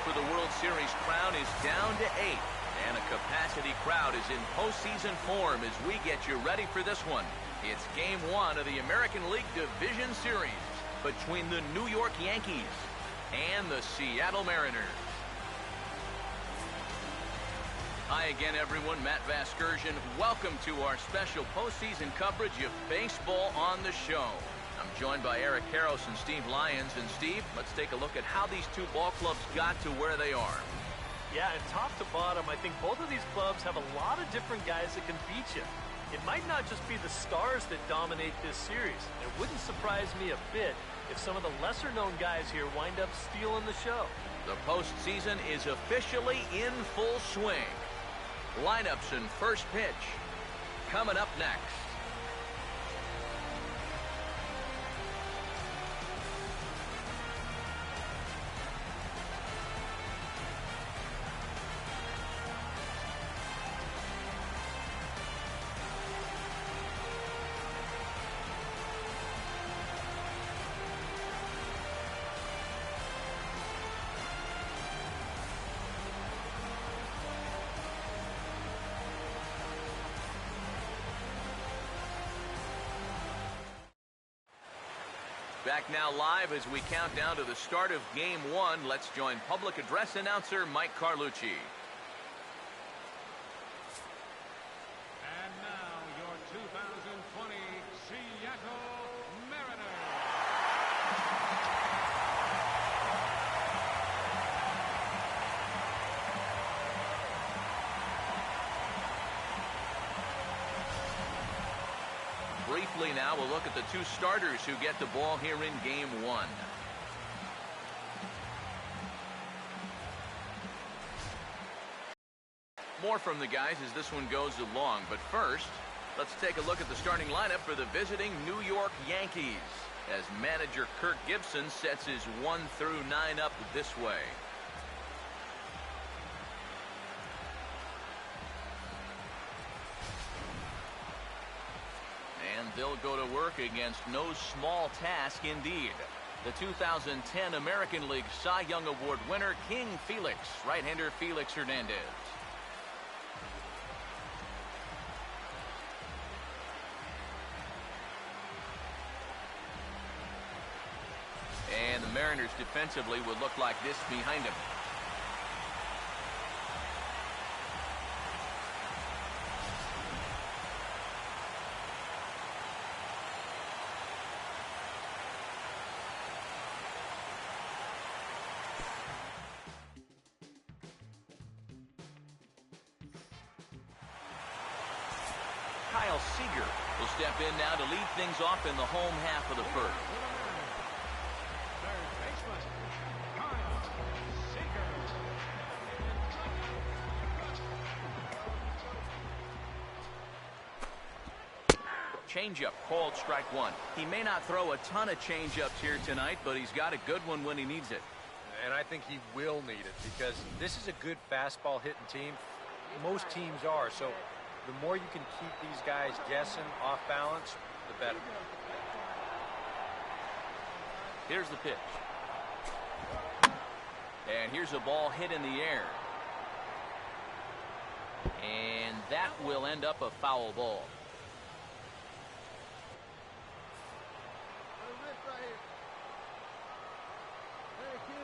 for the World Series crown is down to 8. And a capacity crowd is in postseason form as we get you ready for this one. It's Game 1 of the American League Division Series between the New York Yankees and the Seattle Mariners. Hi again, everyone. Matt Vasgersian. Welcome to our special postseason coverage of baseball on the show. I'm joined by Eric Karros and Steve Lyons. And Steve, let's take a look at how these two ball clubs got to where they are. Yeah, and top to bottom, I think both of these clubs have a lot of different guys that can beat you. It might not just be the stars that dominate this series. It wouldn't surprise me a bit if some of the lesser-known guys here wind up stealing the show. The postseason is officially in full swing. Lineups and first pitch coming up next. Back now live as we count down to the start of Game 1. Let's join public address announcer Mike Carlucci. And now your 2020 Seattle Mariners. Briefly now, we'll look at the two starters who get the ball here in Game 1. More from the guys as this one goes along, but first, let's take a look at the starting lineup for the visiting New York Yankees as manager Kirk Gibson sets his 1 through 9 up this way. They'll go to work against no small task indeed. The 2010 American League Cy Young Award winner, King Felix, right-hander Felix Hernandez. And the Mariners defensively would look like this behind him. Seager will step in now to lead things off in the home half of the first. Third baseman, Kyle Seager. Changeup called strike one. He may not throw a ton of changeups here tonight, but he's got a good one when he needs it. And I think he will need it because this is a good fastball hitting team. Most teams are, so the more you can keep these guys guessing off balance, the better. Here's the pitch. And here's a ball hit in the air. And that will end up a foul ball.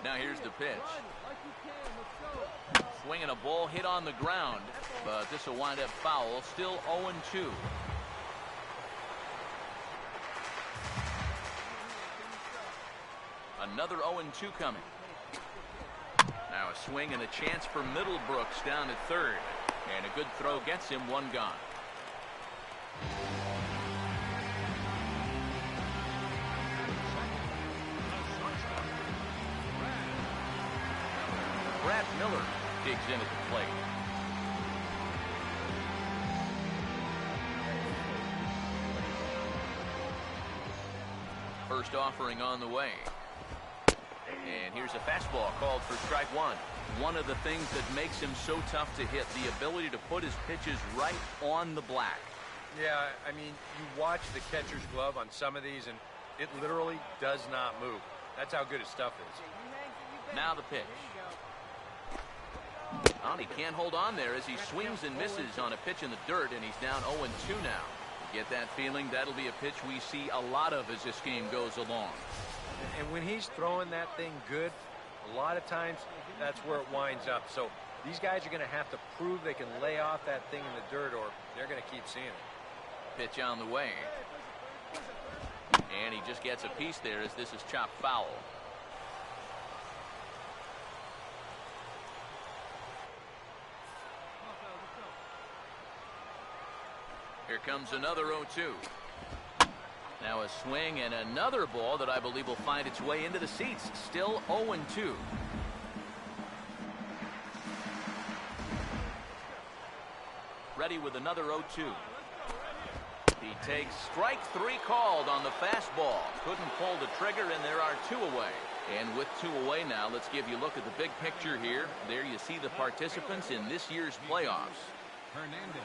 Now here's the pitch. Swinging a ball hit on the ground, but this will wind up foul. Still 0-2. Another 0-2 coming. Now a swing and a chance for Middlebrooks down at third. And a good throw gets him one gone. Brad Miller digs in at the plate. First offering on the way. And here's a fastball called for strike one. One of the things that makes him so tough to hit, the ability to put his pitches right on the black. Yeah, I mean, you watch the catcher's glove on some of these, and it literally does not move. That's how good his stuff is. Now the pitch. He can't hold on there as he swings and misses on a pitch in the dirt, and he's down 0-2 now. Get that feeling that'll be a pitch we see a lot of as this game goes along. And when he's throwing that thing good, a lot of times that's where it winds up. So these guys are going to have to prove they can lay off that thing in the dirt, or they're going to keep seeing it. Pitch on the way. And he just gets a piece there as this is chopped foul. Here comes another 0-2. Now a swing and another ball that I believe will find its way into the seats. Still 0-2. Ready with another 0-2. He takes strike 3 called on the fastball. Couldn't pull the trigger, and there are 2 away. And with 2 away now, let's give you a look at the big picture here. There you see the participants in this year's playoffs. Hernandez.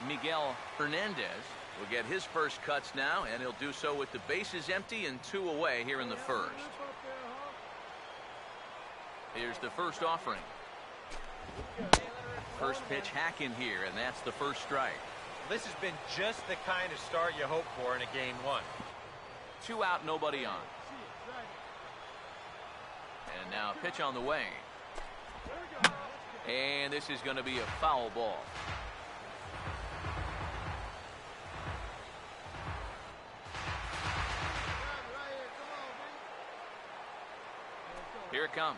Miguel Hernandez will get his first cuts now, and he'll do so with the bases empty and 2 away here in the first. Here's the first offering. First pitch hack in here, and that's the first strike. This has been just the kind of start you hope for in a game 1. 2 out, nobody on. And now pitch on the way. And this is going to be a foul ball. Here it comes.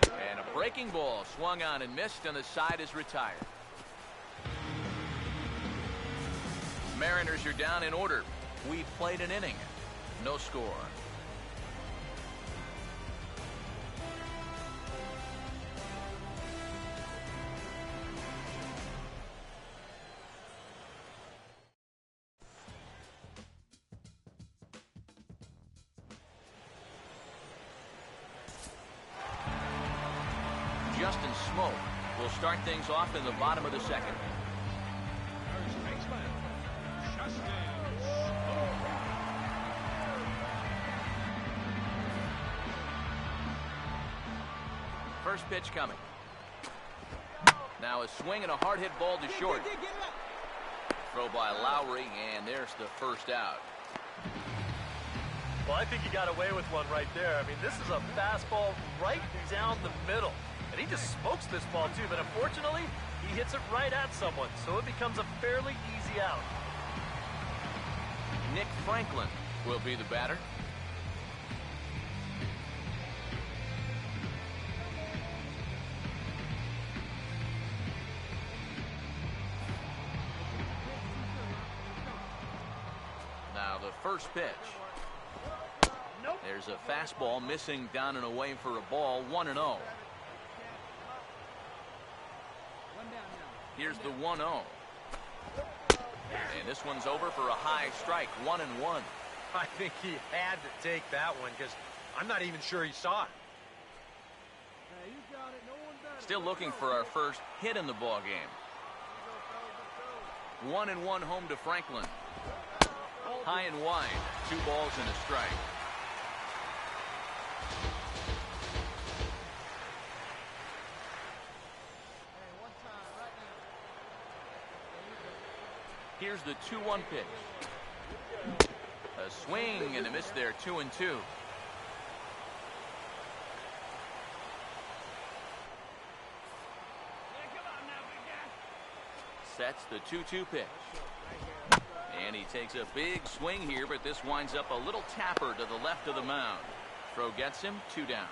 And a breaking ball swung on and missed, and the side is retired. Mariners are down in order. We've played an inning. No score. Justin Smoke will start things off in the bottom of the second. First baseman, Justin First pitch coming. Now a swing and a hard hit ball to short. Throw by Lowry, and there's the first out. Well, I think he got away with one right there. I mean, this is a fastball right down the middle. And he just smokes this ball, too. But unfortunately, he hits it right at someone. So it becomes a fairly easy out. Nick Franklin will be the batter. Now the first pitch. There's a fastball missing down and away for a ball. 1-0. Here's the 1-0. And this one's over for a high strike. 1-1. I think he had to take that one because I'm not even sure he saw it. Still looking for our first hit in the ball game. 1-1 home to Franklin. High and wide. 2 balls and a strike. Here's the 2-1 pitch. A swing and a miss there. 2-2. Sets the 2-2 pitch. And he takes a big swing here, but this winds up a little tapper to the left of the mound. Throw gets him. 2 down.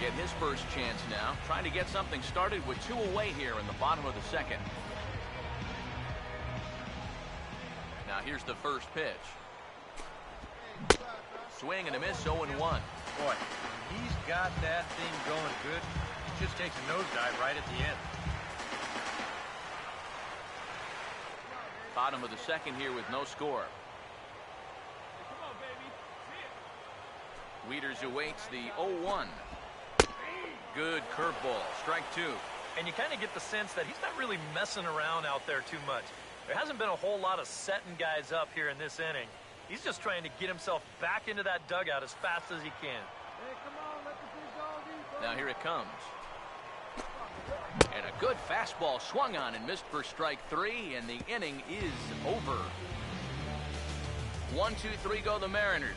Get his first chance now, trying to get something started with 2 away here in the bottom of the second. Now here's the first pitch. Swing and a miss. 0-1. Boy, he's got that thing going good. He just takes a nosedive right at the end. Bottom of the second here with no score. Wieters awaits the 0-1. Good curveball, strike 2. And you kind of get the sense that he's not really messing around out there too much. There hasn't been a whole lot of setting guys up here in this inning. He's just trying to get himself back into that dugout as fast as he can. Hey, come on, let the big dog eat. Now here it comes. And a good fastball swung on and missed for strike 3, and the inning is over. 1-2-3 go the Mariners.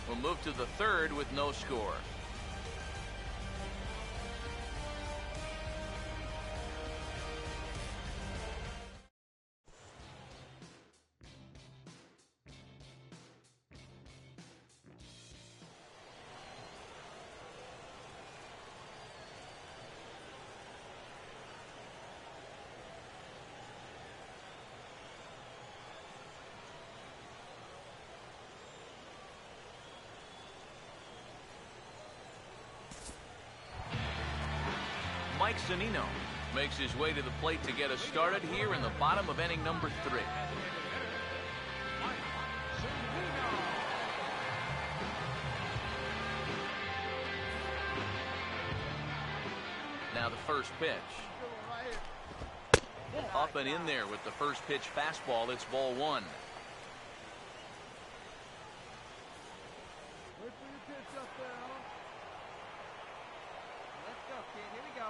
We'll move to the third with no score. Mike Zunino makes his way to the plate to get us started here in the bottom of inning number 3. Now the first pitch. Up and in there with the first pitch fastball. It's ball 1. Wait for your pitch up there, huh? Let's go, kid. Here we go.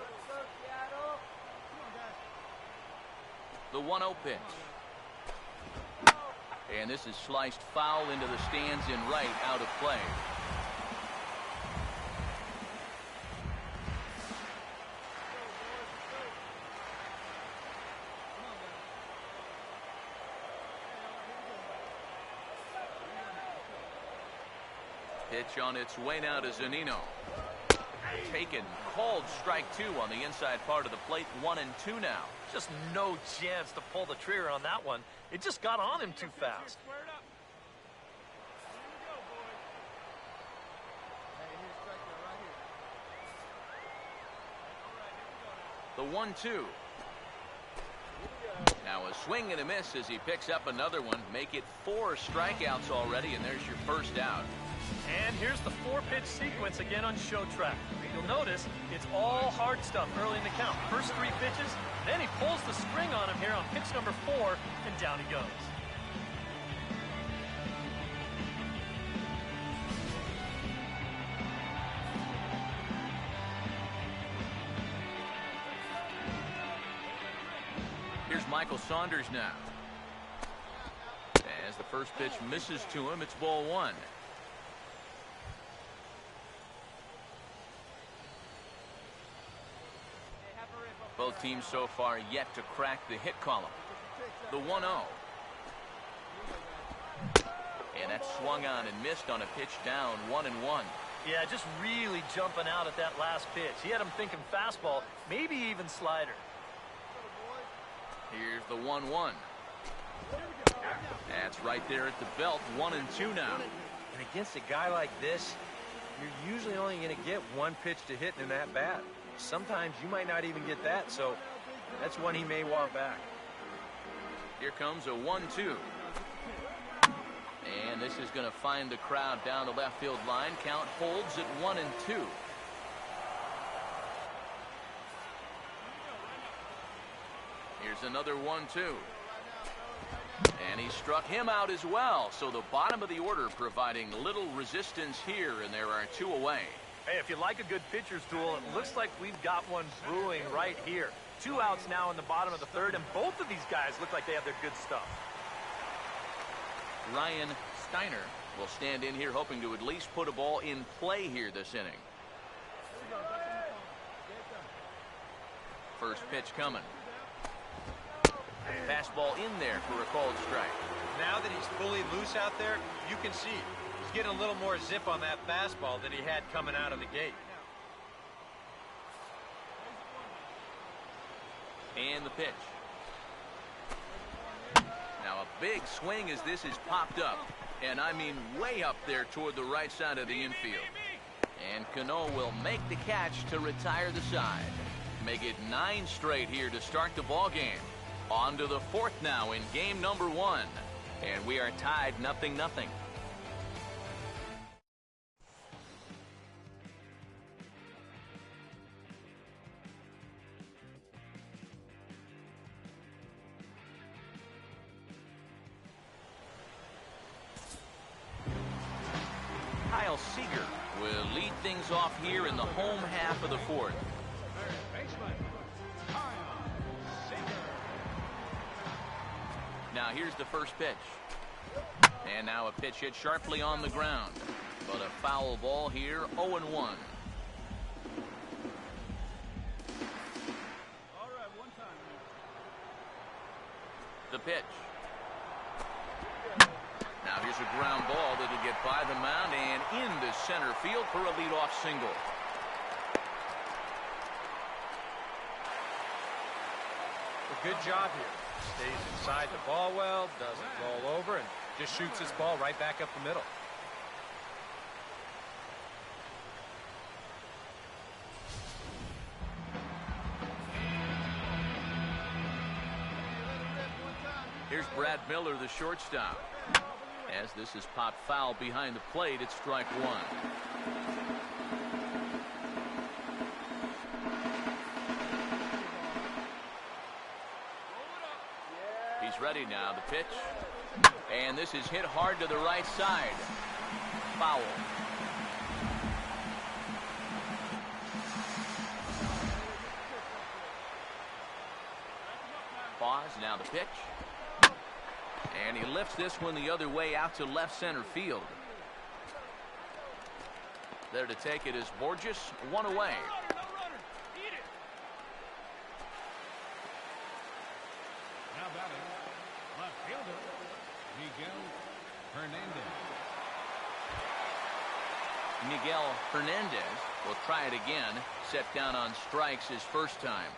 Let's go, Seattle. Come on, guys. The 1-0 pitch. And this is sliced foul into the stands in right, out of play. Pitch on its way now to Zunino. Taken, called strike 2 on the inside part of the plate. 1-2 now. Just no chance to pull the trigger on that one. It just got on him too fast. The 1-2. Now a swing and a miss as he picks up another one. Make it 4 strikeouts already, and there's your first out. And here's the 4-pitch sequence again on show track. You'll notice it's all hard stuff early in the count. First 3 pitches, then he pulls the string on him here on pitch number 4, and down he goes. Here's Michael Saunders now. As the first pitch misses to him, it's ball 1. Both teams so far yet to crack the hit column. The 1-0. And that swung on and missed on a pitch down, 1-1. Yeah, just really jumping out at that last pitch. He had him thinking fastball, maybe even slider. Here's the 1-1. That's right there at the belt, 1-2 now. And against a guy like this, you're usually only going to get 1 pitch to hit in that bat. Sometimes you might not even get that, so that's one he may want back. Here comes a 1-2. And this is going to find the crowd down the left field line. Count holds at 1-2. Here's another 1-2. And he struck him out as well. So the bottom of the order providing little resistance here, and there are 2 away. Hey, if you like a good pitcher's duel, it looks like we've got one brewing right here. 2 outs now in the bottom of the 3rd, and both of these guys look like they have their good stuff. Ryan Steiner will stand in here hoping to at least put a ball in play here this inning. First pitch coming. Fastball in there for a called strike. Now that he's fully loose out there, you can see he's getting a little more zip on that fastball than he had coming out of the gate. And the pitch. Now a big swing as this is popped up. And I mean way up there toward the right side of the infield. And Cano will make the catch to retire the side. Make it 9 straight here to start the ball game. On to the 4th now in game number 1. And we are tied 0-0. Seager will lead things off here in the home half of the fourth. Baseman, Kyle Seager. Now here's the first pitch. And now a pitch hit sharply on the ground. But a foul ball here, 0-1. All right, one time. The pitch. Now here's a ground ball that'll get by the mound and into center field for a leadoff single. A good job here. Stays inside the ball well, doesn't roll over, and just shoots his ball right back up the middle. Here's Brad Miller, the shortstop. As this is popped foul behind the plate, it's strike one. He's ready now, the pitch. And this is hit hard to the right side. Foul. Pause, now the pitch. And he lifts this one the other way out to left center field. There to take it is Borges, one away. Now batting, left fielder, Miguel Hernandez. Miguel Hernandez will try it again. Set down on strikes his first time.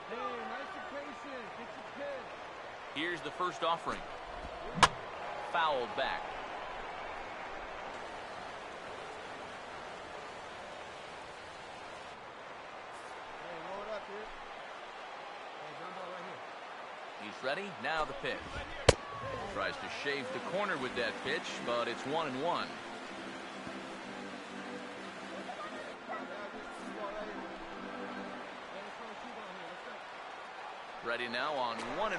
Hey, nice and patient. Get your pitch. Here's the first offering. Fouled back. Hey, roll it up here. Hey, ground ball right here. He's ready. Now the pitch. Tries to shave the corner with that pitch, but it's 1-1. Ready now on 1-1.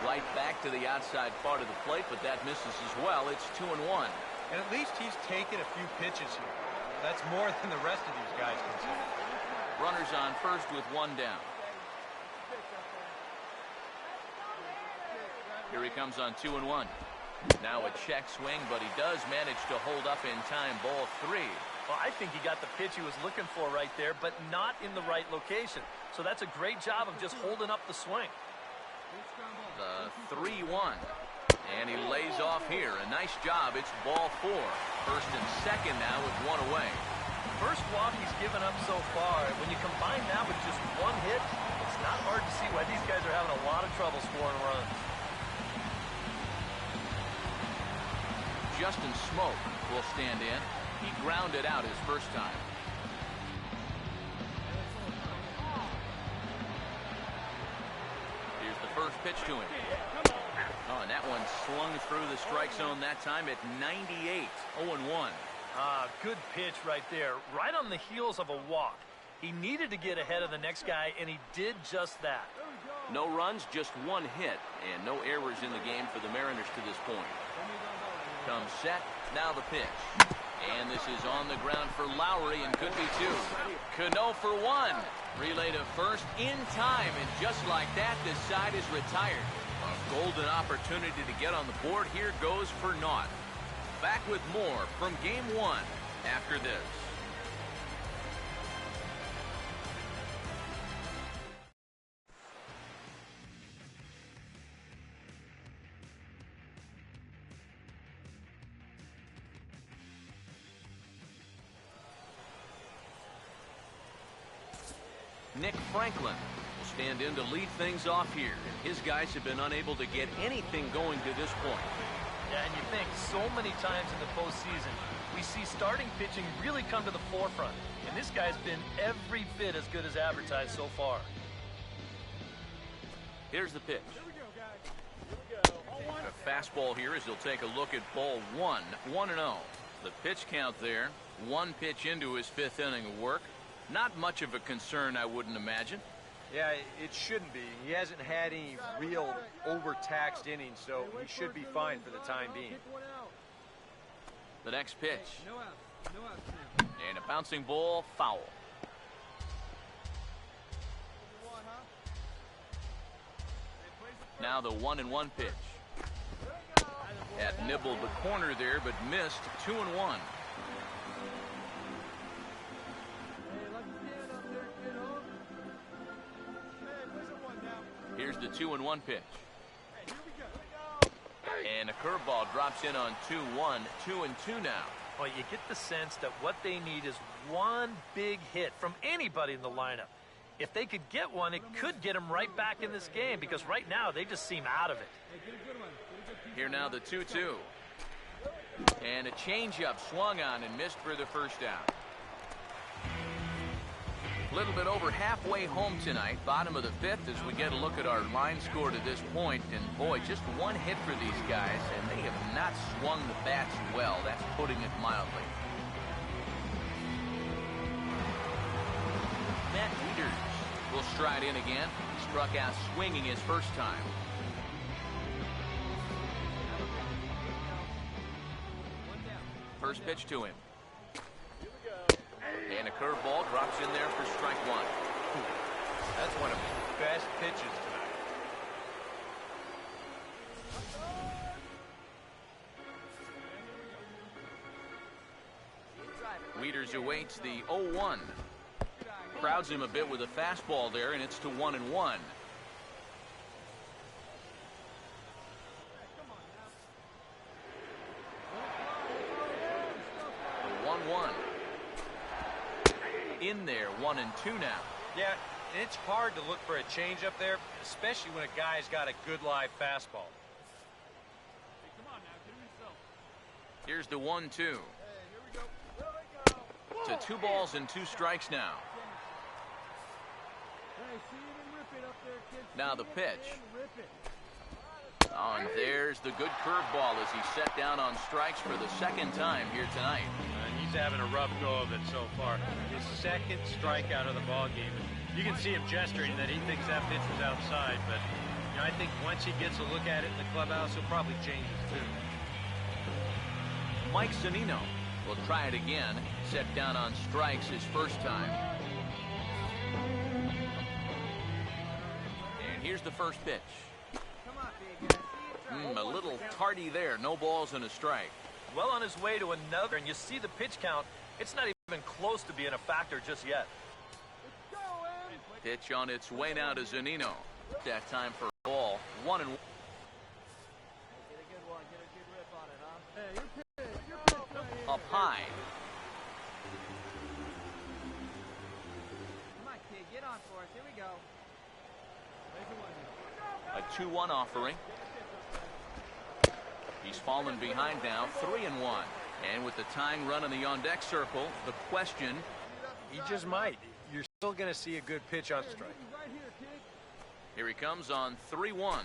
Right back to the outside part of the plate, but that misses as well. It's 2-1. And at least he's taken a few pitches here. That's more than the rest of these guys can take. Runners on first with one down. Here he comes on 2-1. Now a check swing, but he does manage to hold up in time. Ball three. Well, I think he got the pitch he was looking for right there, but not in the right location. So that's a great job of just holding up the swing. The 3-1. And he lays off here. A nice job. It's ball four. First and second now with one away. First walk he's given up so far. When you combine that with just one hit, it's not hard to see why these guys are having a lot of trouble scoring runs. Justin Smoke will stand in. He grounded out his first time. Here's the first pitch to him. Oh, and that one slung through the strike zone that time at 98. 0-1. Good pitch right there. Right on the heels of a walk. He needed to get ahead of the next guy, and he did just that. No runs, just one hit, and no errors in the game for the Mariners to this point. Comes set, now the pitch. And this is on the ground for Lowry and could be two. Cano for one. Relay to first in time, and just like that, this side is retired. A golden opportunity to get on the board here goes for naught. Back with more from Game 1 after this. Nick Franklin will stand in to lead things off here, and his guys have been unable to get anything going to this point. Yeah, and you think so many times in the postseason, we see starting pitching really come to the forefront, and this guy's been every bit as good as advertised so far. Here's the pitch. Here we go, guys. Here we go. A fastball here as he'll take a look at ball 1, 1-0. The pitch count there, one pitch into his 5th inning of work. Not much of a concern, I wouldn't imagine. Yeah, it shouldn't be. He hasn't had any real overtaxed innings, so he should be fine for the time being. Kick one out. The next pitch. No outs. No outs now. And a bouncing ball, foul. Now the 1-1 pitch. Had nibbled the corner there, but missed 2-1. Here's the 2-1 pitch. And a curveball drops in on 2-1, 2-2 now. Well, you get the sense that what they need is one big hit from anybody in the lineup. If they could get one, it could get them right back in this game, because right now they just seem out of it. Here now the 2-2. And a changeup swung on and missed for the first out. A little bit over halfway home tonight, bottom of the 5th, as we get a look at our line score to this point. And boy, just one hit for these guys, and they have not swung the bats well. That's putting it mildly. Matt Wieters will stride in again. He struck out swinging his first time. First pitch to him. And a curveball drops in there for strike 1. That's one of his best pitches tonight. Wieters awaits the 0-1. Crowds him a bit with a fastball there, and it's to 1-1. The 1-1. In there, 1-2 now. Yeah, it's hard to look for a change up there, especially when a guy's got a good live fastball. Here's the 1-2. To 2 balls and 2 strikes now. Now the pitch. Oh, and there's the good curveball as he set down on strikes for the 2nd time here tonight. And he's having a rough go of it so far. His 2nd strikeout of the ball game. You can see him gesturing that he thinks that pitch was outside, but you know, I think once he gets a look at it in the clubhouse, he'll probably change it too. Mike Zunino will try it again. Set down on strikes his first time. And here's the first pitch. A little tardy there. No balls and a strike. Well on his way to another, and you see the pitch count. It's not even close to being a factor just yet. Pitch on its way now to Zunino. That time for a ball. 1-1. Get a good one. Get a good rip on it, huh? Hey, you're pitch. Up high. Come on, kid. Get on for us. Here we go. A 2-1 offering. He's fallen behind now, 3-1. And with the tying run in the on-deck circle, the question. He just might. You're still going to see a good pitch on strike. Here he comes on 3-1.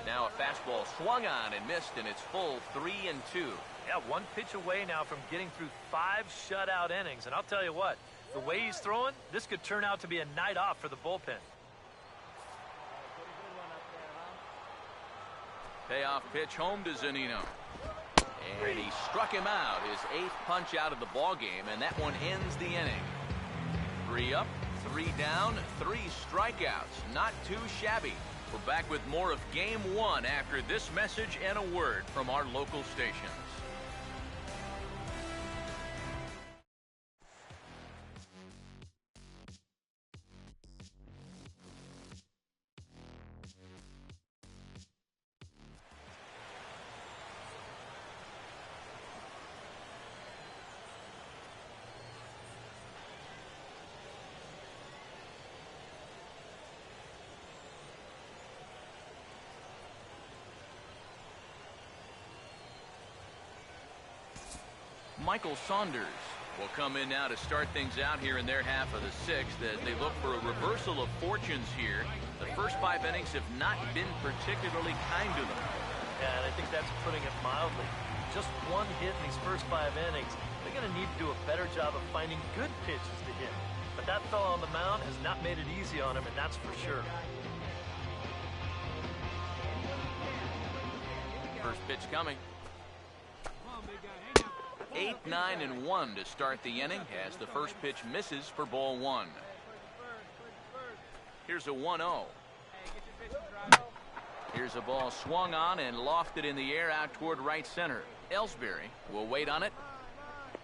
Now a fastball swung on and missed, and it's full 3-2. Yeah, one pitch away now from getting through 5 shutout innings. And I'll tell you what, the way he's throwing, this could turn out to be a night off for the bullpen. Payoff pitch home to Zunino. And he struck him out, his 8th punch out of the ball game, and that one ends the inning. 3 up, 3 down, 3 strikeouts. Not too shabby. We're back with more of Game 1 after this message and a word from our local stations. Michael Saunders will come in now to start things out here in their half of the 6th as they look for a reversal of fortunes here The first 5 innings have not been particularly kind to them. Yeah, and I think that's putting it mildly. Just one hit in these first 5 innings. They're going to need to do a better job of finding good pitches to hit. But that fellow on the mound has not made it easy on him, and that's for sure. First pitch coming. 8, 9, and 1 to start the inning as the first pitch misses for ball 1. Here's a 1-0. Here's a ball swung on and lofted in the air out toward right center. Ellsbury will wait on it,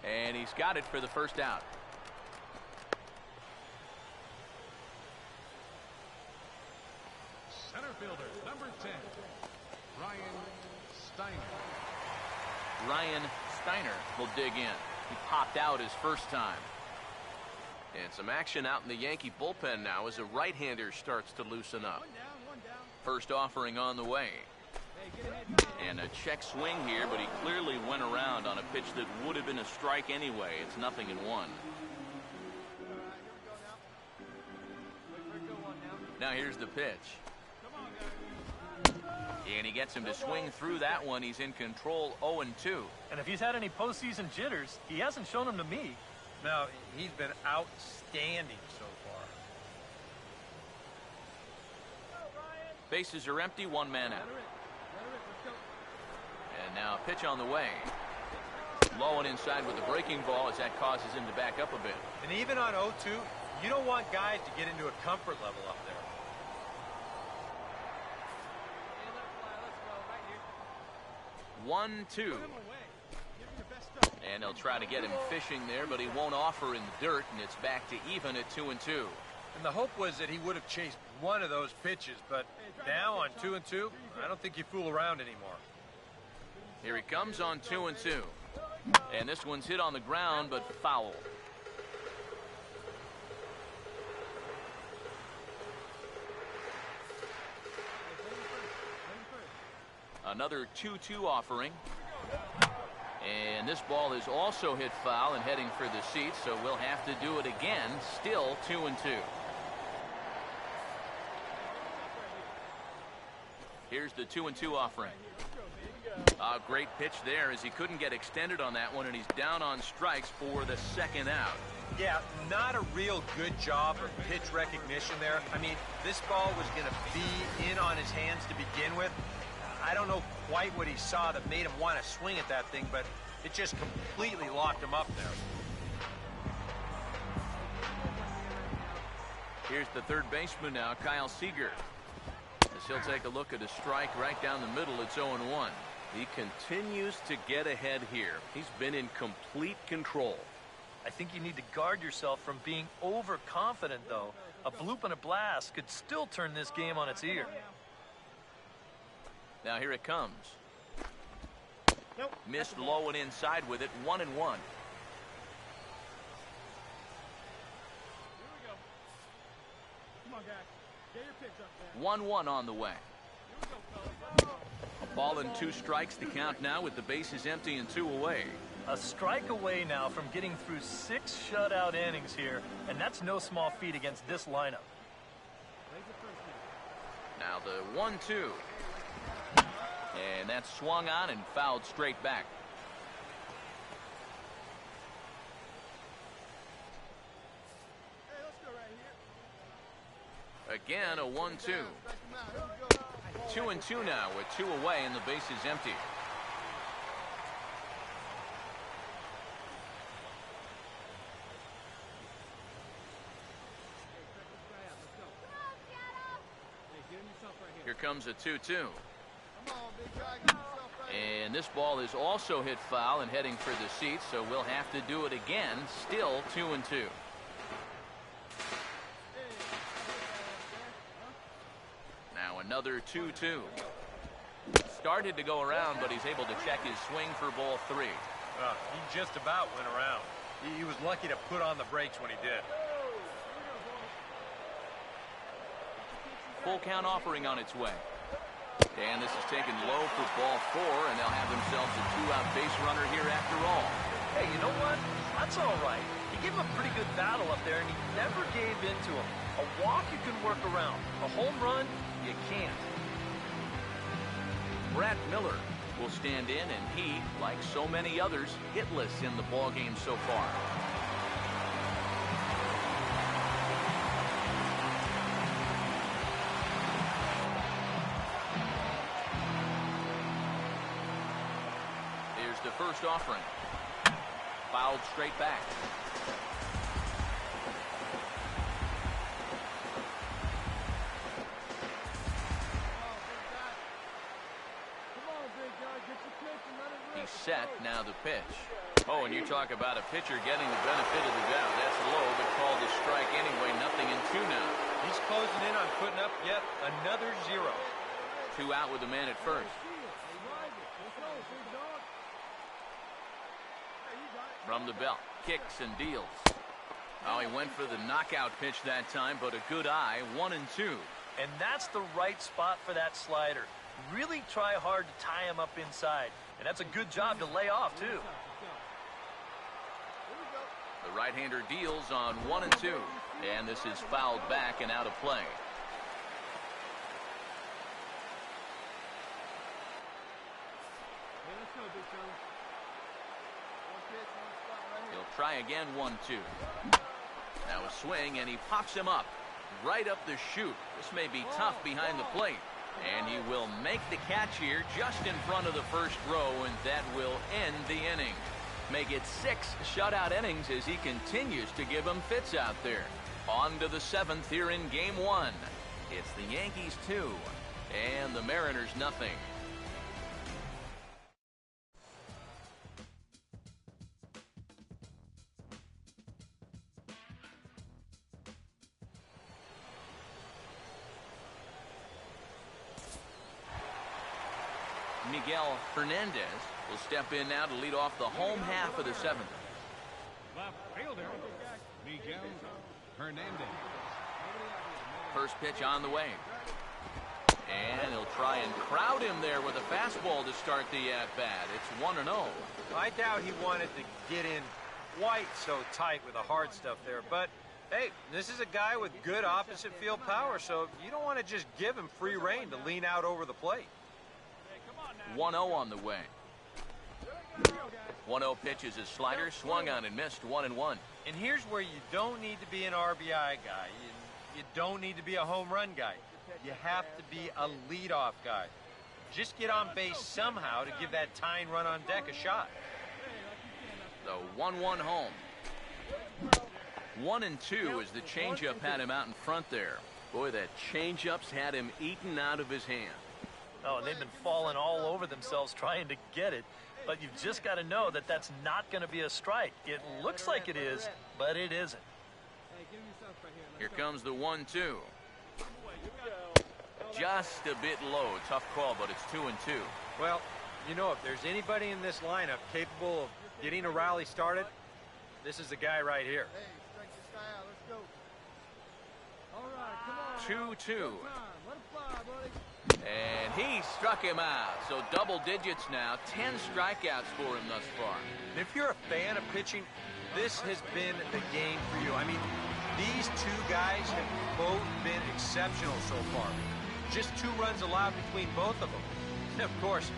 and he's got it for the first out. Center fielder, number 10, Ryan Steiner. Ryan Steiner will dig in. He popped out his first time. And some action out in the Yankee bullpen now as a right-hander starts to loosen up. First offering on the way. And a check swing here, but he clearly went around on a pitch that would have been a strike anyway. It's 0-1. Now here's the pitch. And he gets him to swing through that one. He's in control, 0-2. And if he's had any postseason jitters, he hasn't shown them to me. No, he's been outstanding so far. Bases are empty, 1 man out. And now a pitch on the way. Low and inside with the breaking ball as that causes him to back up a bit. And even on 0-2, you don't want guys to get into a comfort level up there. 1-2. And they'll try to get him fishing there, but he won't offer in the dirt, and it's back to even at 2-2. And the hope was that he would have chased one of those pitches, but now on 2-2, I don't think you fool around anymore. Here he comes on 2-2. And this one's hit on the ground, but foul. Another 2-2 offering. And this ball is also hit foul and heading for the seats, so we'll have to do it again. Still 2-2. Here's the 2-2 offering. A great pitch there as he couldn't get extended on that one, and he's down on strikes for the second out. Yeah, not a real good job of pitch recognition there. I mean, this ball was going to be in on his hands to begin with. I don't know quite what he saw that made him want to swing at that thing, but it just completely locked him up there. Here's the third baseman now, Kyle Seager. As he'll take a look at a strike right down the middle, it's 0-1. He continues to get ahead here. He's been in complete control. I think you need to guard yourself from being overconfident, though. A bloop and a blast could still turn this game on its ear. Now here it comes. Missed low and inside with it, 1-1. 1-1 on the way. A ball and 2 strikes to count now with the bases empty and 2 away. A strike away now from getting through 6 shutout innings here, and that's no small feat against this lineup. Now the 1-2. And that's swung on and fouled straight back. Again, a 1-2. 2-2 now with 2 away and the bases empty. Here comes a 2-2. And this ball is also hit foul and heading for the seats, so we'll have to do it again. Still 2-2. Now another 2-2. Started to go around, but he's able to check his swing for ball 3. He just about went around. He was lucky to put on the brakes when he did. Full count offering on its way. And this is taken low for ball 4, and they'll have themselves a 2-out base runner here after all. Hey, you know what? That's all right. He gave him a pretty good battle up there, and he never gave in to him. A walk you can work around. A home run, you can't. Brett Miller will stand in, and he, like so many others, hitless in the ballgame so far. Here's the first offering. Fouled straight back. He's set, now the pitch. Oh, and you talk about a pitcher getting the benefit of the doubt. That's low, but called a strike anyway. 0-2 now. He's closing in on putting up yet another 0. 2 out with the man at first. From the belt, kicks and deals. Oh, he went for the knockout pitch that time, but a good eye. 1-2. And that's the right spot for that slider. Really try hard to tie him up inside. And that's a good job to lay off, too. The right-hander deals on 1-2. And this is fouled back and out of play. He'll try again. 1-2. Now a swing, and he pops him up. Right up the chute. This may be tough behind the plate. And he will make the catch here just in front of the first row, and that will end the inning. Make it 6 shutout innings as he continues to give them fits out there. On to the 7th here in Game 1. It's the Yankees 2 and the Mariners nothing. Miguel Hernandez will step in now to lead off the home half of the 7th. Left fielder, Miguel Hernandez. First pitch on the way. And he'll try and crowd him there with a fastball to start the at-bat. It's 1-0. I doubt he wanted to get in quite so tight with the hard stuff there, but hey, this is a guy with good opposite field power, so you don't want to just give him free rein to lean out over the plate. 1-0 on the way. 1-0 pitch is a slider, swung on and missed. 1-1. And here's where you don't need to be an RBI guy. You don't need to be a home run guy. You have to be a leadoff guy. Just get on base somehow to give that tying run on deck a shot. The 1-1 home. 1-2 as the changeup had him out in front there. Boy, that changeup's had him eaten out of his hand. Oh, and they've been falling all over themselves trying to get it. But you've just got to know that that's not going to be a strike. It looks like it is, but it isn't. Here comes the 1-2. Just a bit low. Tough call, but it's 2-2. Well, you know, if there's anybody in this lineup capable of getting a rally started, this is the guy right here. 2-2. And he struck him out. So double digits now. 10 strikeouts for him thus far. And if you're a fan of pitching, this has been the game for you. I mean, these two guys have both been exceptional so far. Just 2 runs allowed between both of them. And of course,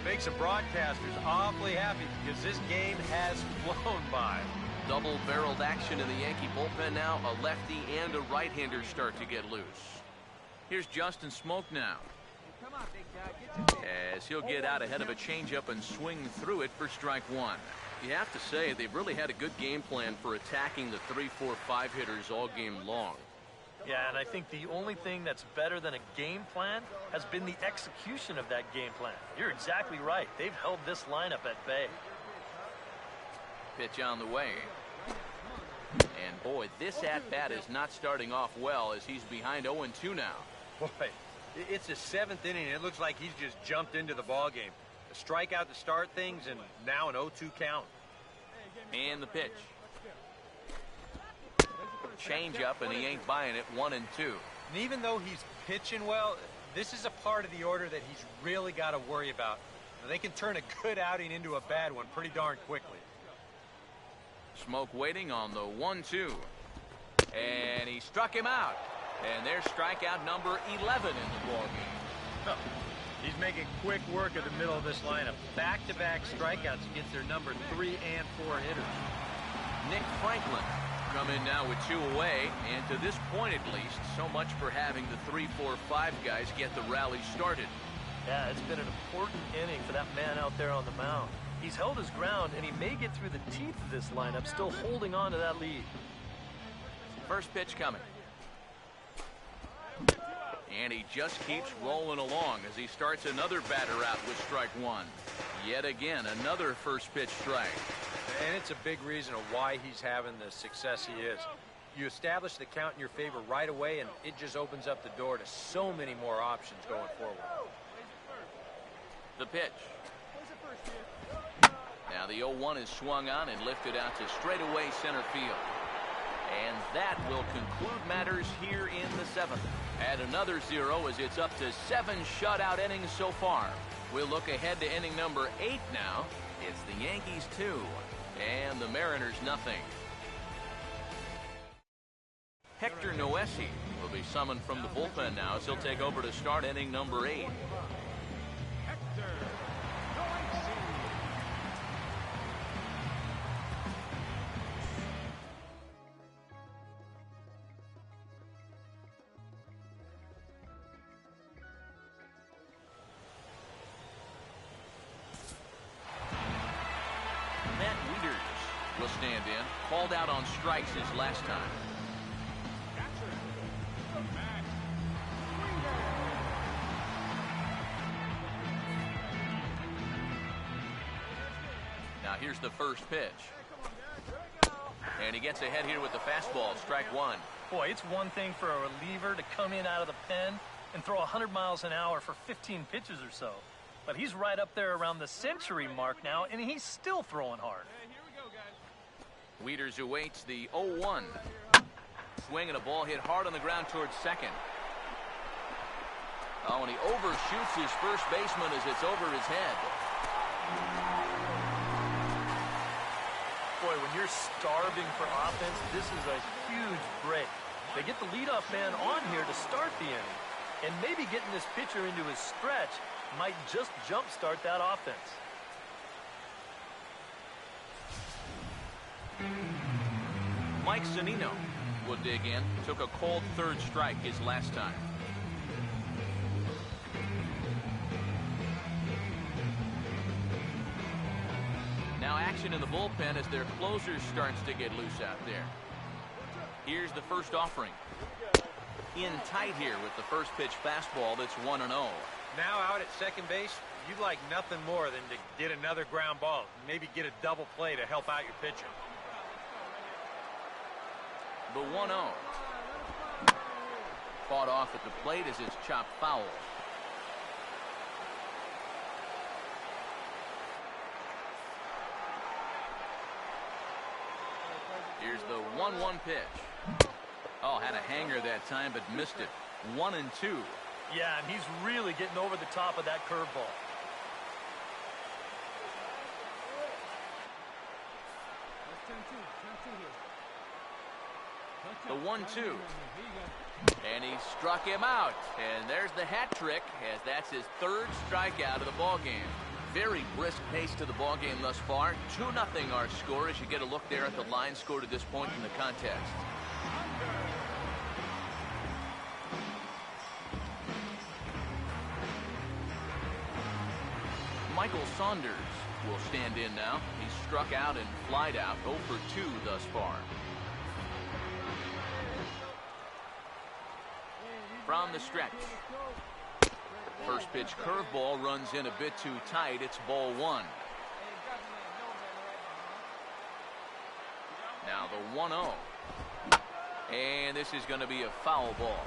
makes the broadcasters awfully happy because this game has flown by. Double-barreled action in the Yankee bullpen now. A lefty and a right-hander start to get loose. Here's Justin Smoke now, as he'll get out ahead of a changeup and swing through it for strike 1. You have to say they've really had a good game plan for attacking the 3, 4, 5 hitters all game long. Yeah, and I think the only thing that's better than a game plan has been the execution of that game plan. You're exactly right. They've held this lineup at bay. Pitch on the way. And boy, this at-bat is not starting off well as he's behind 0-2 now. Boy, it's the 7th inning. It looks like he's just jumped into the ball game. A strikeout to start things, and now an 0-2 count. And the pitch. Change up, and he ain't buying it. 1-2. And even though he's pitching well, this is a part of the order that he's really got to worry about. They can turn a good outing into a bad one pretty darn quickly. Smoke waiting on the 1-2. And he struck him out. And there's strikeout number 11 in the ballgame. He's making quick work of the middle of this lineup. Back-to-back strikeouts against their number 3 and 4 hitters. Nick Franklin come in now with 2 away, and to this point at least, so much for having the 3, 4, 5 guys get the rally started. Yeah, it's been an important inning for that man out there on the mound. He's held his ground, and he may get through the teeth of this lineup, still holding on to that lead. First pitch coming. And he just keeps rolling along as he starts another batter out with strike 1. Yet again, another first pitch strike. And it's a big reason of why he's having the success he is. You establish the count in your favor right away, and it just opens up the door to so many more options going forward. The pitch. Now the 0-1 is swung on and lifted out to straightaway center field. And that will conclude matters here in the 7th. At another 0 as it's up to 7 shutout innings so far. We'll look ahead to inning number 8 now. It's the Yankees 2 and the Mariners nothing. Hector Noesi will be summoned from the bullpen now as he'll take over to start inning number 8. Will stand in. Called out on strikes his last time. Now here's the first pitch. And he gets ahead here with the fastball. Strike 1. Boy, it's one thing for a reliever to come in out of the pen and throw 100 miles an hour for 15 pitches or so. But he's right up there around the century mark now, and he's still throwing hard. Wieters awaits the 0-1. Swing and a ball hit hard on the ground towards second. Oh, and he overshoots his first baseman as it's over his head. Boy, when you're starving for offense, this is a huge break. They get the leadoff man on here to start the inning, and maybe getting this pitcher into his stretch might just jumpstart that offense. Mike Zunino will dig in. Took a cold third strike his last time. Now action in the bullpen as their closer starts to get loose out there. Here's the first offering. In tight here with the first pitch fastball that's 1-0. Now out at second base, you'd like nothing more than to get another ground ball. Maybe get a double play to help out your pitcher. The 1-0. Fought off at the plate as it's chopped foul. Here's the 1-1 pitch. Oh, had a hanger that time, but missed it. 1-2. Yeah, and he's really getting over the top of that curveball. The 1-2. And he struck him out. And there's the hat trick, as that's his third strikeout of the ballgame. Very brisk pace to the ballgame thus far. 2-0 our score as you get a look there at the line score to this point in the contest. Michael Saunders will stand in now. He's struck out and flied out. 0 for 2 thus far. From the stretch. First pitch curveball runs in a bit too tight. It's ball 1. Now the 1-0. And this is going to be a foul ball.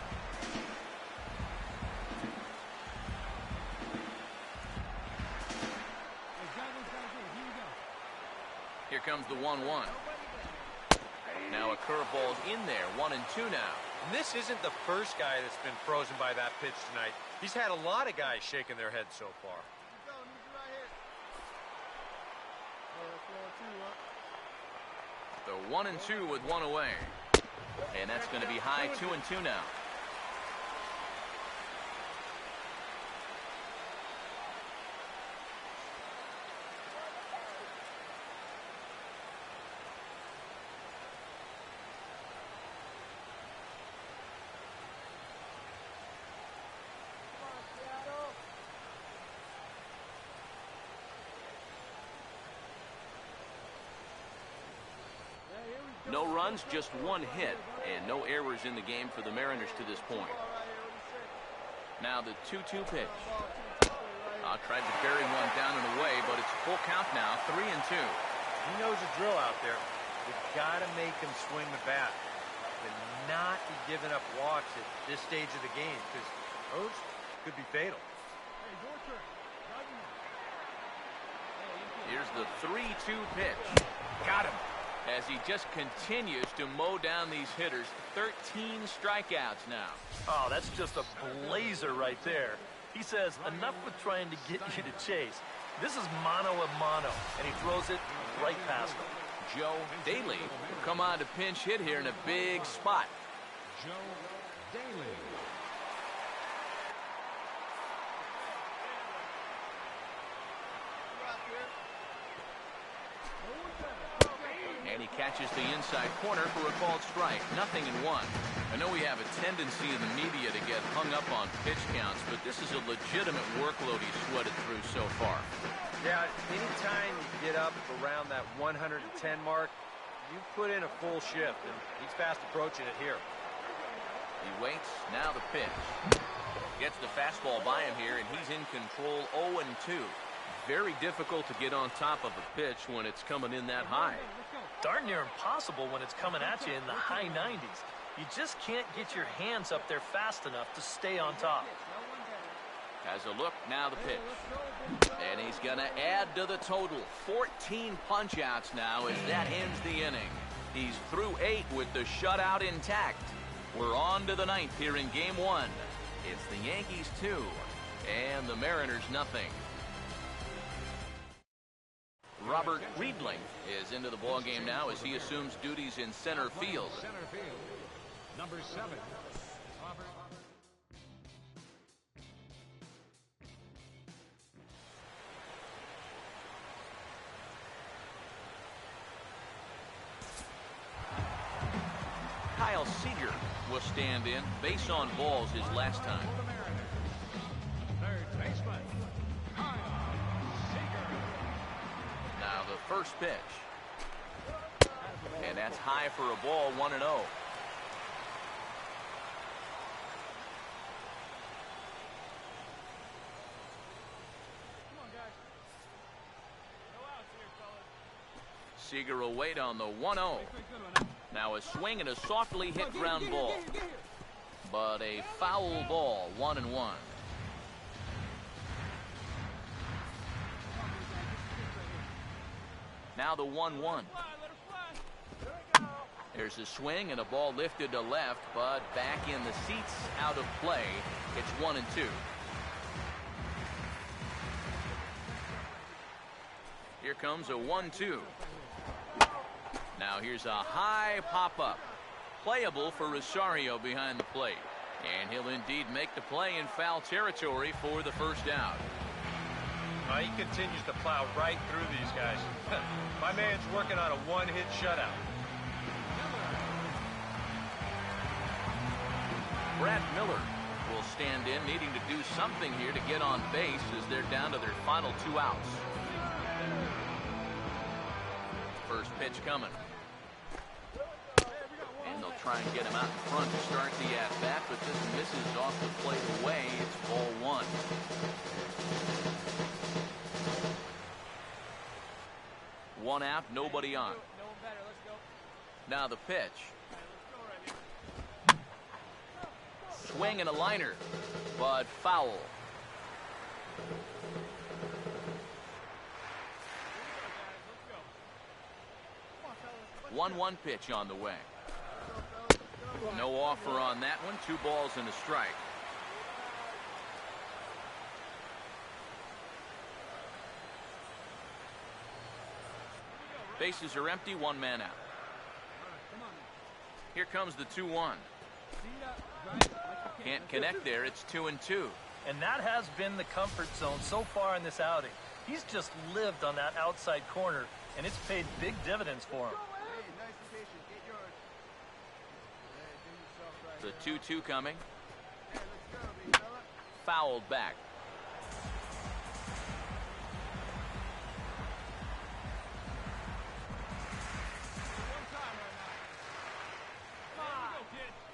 Here comes the 1-1. Now a curveball's in there. 1-2 now. And this isn't the first guy that's been frozen by that pitch tonight. He's had a lot of guys shaking their heads so far. 1-2 with one away. And that's going to be high 2-2 now. No runs, just one hit, and no errors in the game for the Mariners to this point. Now the 2-2 pitch. Tried to bury one down and away, but it's full count now, 3-2. He knows the drill out there. You've got to make him swing the bat and not be giving up walks at this stage of the game, because those could be fatal. Here's the 3-2 pitch. Got him. As he just continues to mow down these hitters. 13 strikeouts now. Oh, that's just a blazer right there. He says, enough with trying to get you to chase. This is mano a mano, and he throws it right past him. Joe Daly will come on to pinch hit here in a big spot. Joe Daly. And he catches the inside corner for a called strike. 0-1. I know we have a tendency in the media to get hung up on pitch counts, but this is a legitimate workload he's sweated through so far. Yeah, anytime you get up around that 110 mark, you put in a full shift, and he's fast approaching it here. He waits. Now the pitch. Gets the fastball by him here, and he's in control. 0-2. Very difficult to get on top of a pitch when it's coming in that high. Darn near impossible when it's coming at you in the high 90s. You just can't get your hands up there fast enough to stay on top. Has a look, now the pitch. And he's going to add to the total. 14 punch-outs now as that ends the inning. He's through 8 with the shutout intact. We're on to the 9th here in Game 1. It's the Yankees 2 and the Mariners 0. Robert Riedling is into the ballgame now as he assumes duties in center field. Center field. Number 7. Robert. Kyle Seager will stand in. Base on balls his last time. Third baseman. Kyle Seager. Now the first pitch. And that's high for a ball, 1-0. Seager will wait on the 1-0. Now a swing and a softly hit ground ball. But a foul ball, 1-1. Now the 1-1. There's a swing and a ball lifted to left, but back in the seats, out of play. It's 1-2. Here comes a 1-2. Now here's a high pop-up. Playable for Rosario behind the plate. And he'll indeed make the play in foul territory for the first out. He continues to plow right through these guys. My man's working on a one-hit shutout. Brad Miller will stand in, needing to do something here to get on base as they're down to their final 2 outs. First pitch coming. And they'll try and get him out in front to start the at-bat, but this misses off the plate away. It's ball 1. One out, nobody on. Now the pitch. Swing and a liner, but foul. 1-1 pitch on the way. No offer on that one. 2 balls and a strike. Bases are empty, 1 man out. Here comes the 2-1. Can't connect there. It's 2-2. And that has been the comfort zone so far in this outing. He's just lived on that outside corner, and it's paid big dividends for him. The 2-2 coming. Fouled back.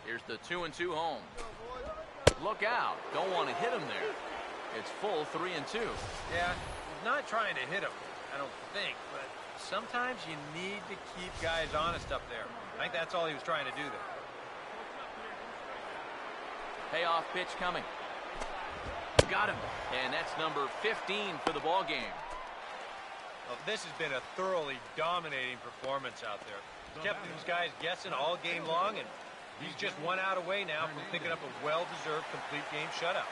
Here's the 2-2 home. Look out. Don't want to hit him there. It's full 3-2. Yeah, he's not trying to hit him, I don't think, but sometimes you need to keep guys honest up there. I think that's all he was trying to do there. Payoff pitch coming. Got him. And that's number 15 for the ball game. Well, this has been a thoroughly dominating performance out there. Kept these guys guessing all game long, and he's just 1 out away now from picking up a well-deserved complete game shutout.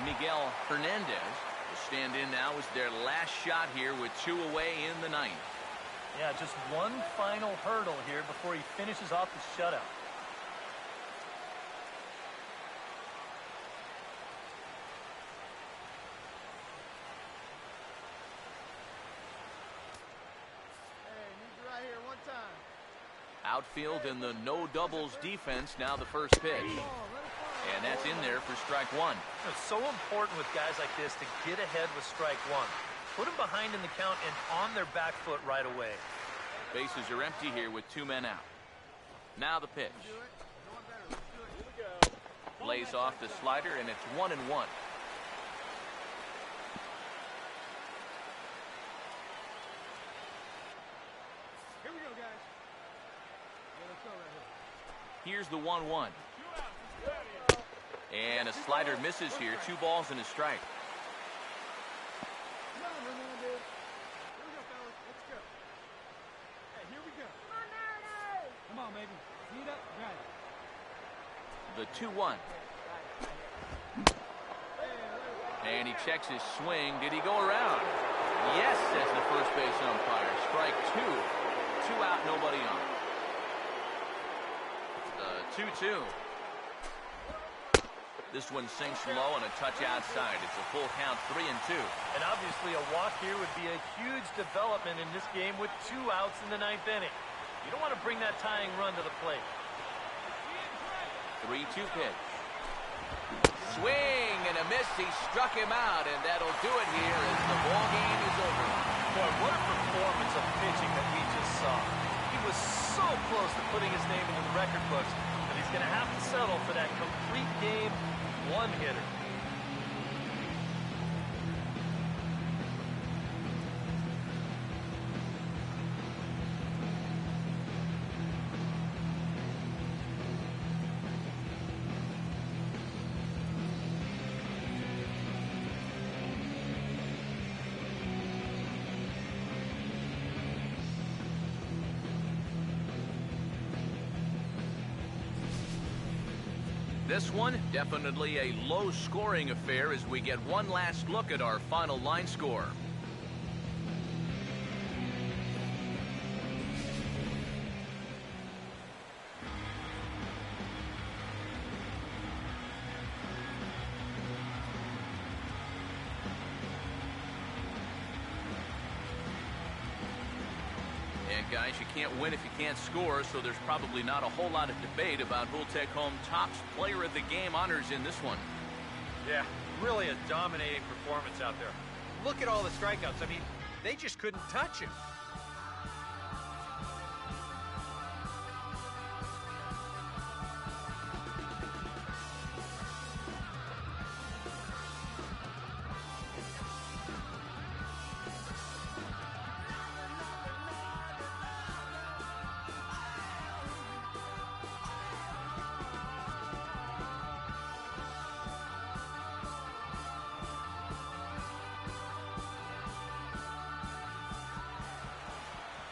Miguel Hernandez will stand in now as their last shot here with 2 away in the 9th. Yeah, just one final hurdle here before he finishes off the shutout. Outfield in the no doubles defense, now the first pitch. And that's in there for strike 1. It's so important with guys like this to get ahead with strike 1. Put them behind in the count and on their back foot right away. Bases are empty here with 2 men out. Now the pitch. Lays off the slider, and it's 1-1. Here's the 1-1. And a slider misses here. 2 balls and a strike. Come on, baby. Speed up, drive it. The 2-1. And he checks his swing. Did he go around? Yes, says the first base umpire. Strike 2. 2 out, nobody on. 2-2. This one sinks low and a touch outside. It's a full count, 3-2. And obviously a walk here would be a huge development in this game with 2 outs in the 9th inning. You don't want to bring that tying run to the plate. 3-2 pitch. Swing and a miss. He struck him out, and that'll do it here as the ball game is over. Boy, what a performance of pitching that we just saw. He was so close to putting his name into the record books, but he's going to have to settle for that complete game one-hitter. This one, definitely a low-scoring affair as we get one last look at our final line score. And guys, you can't win if you can't score, so there's probably not a whole lot of debate about who'll take home Topps Player of the Game honors in this one. Yeah, really a dominating performance out there. Look at all the strikeouts. I mean, they just couldn't touch him.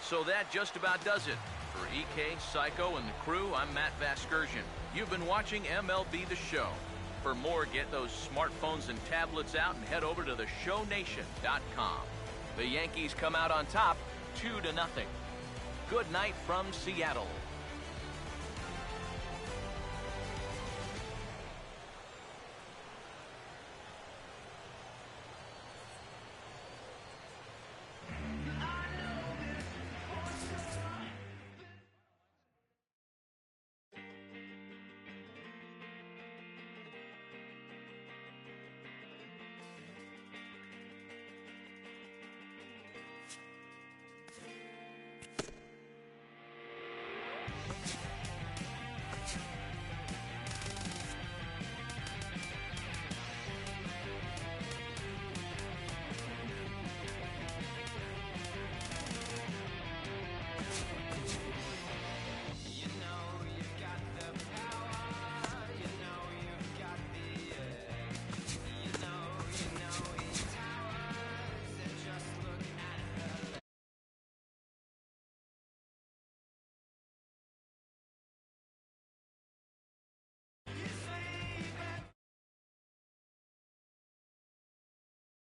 So that just about does it. For EK, Psycho, and the crew, I'm Matt Vasgersian. You've been watching MLB The Show. For more, get those smartphones and tablets out and head over to theshownation.com. The Yankees come out on top, 2-0. Good night from Seattle.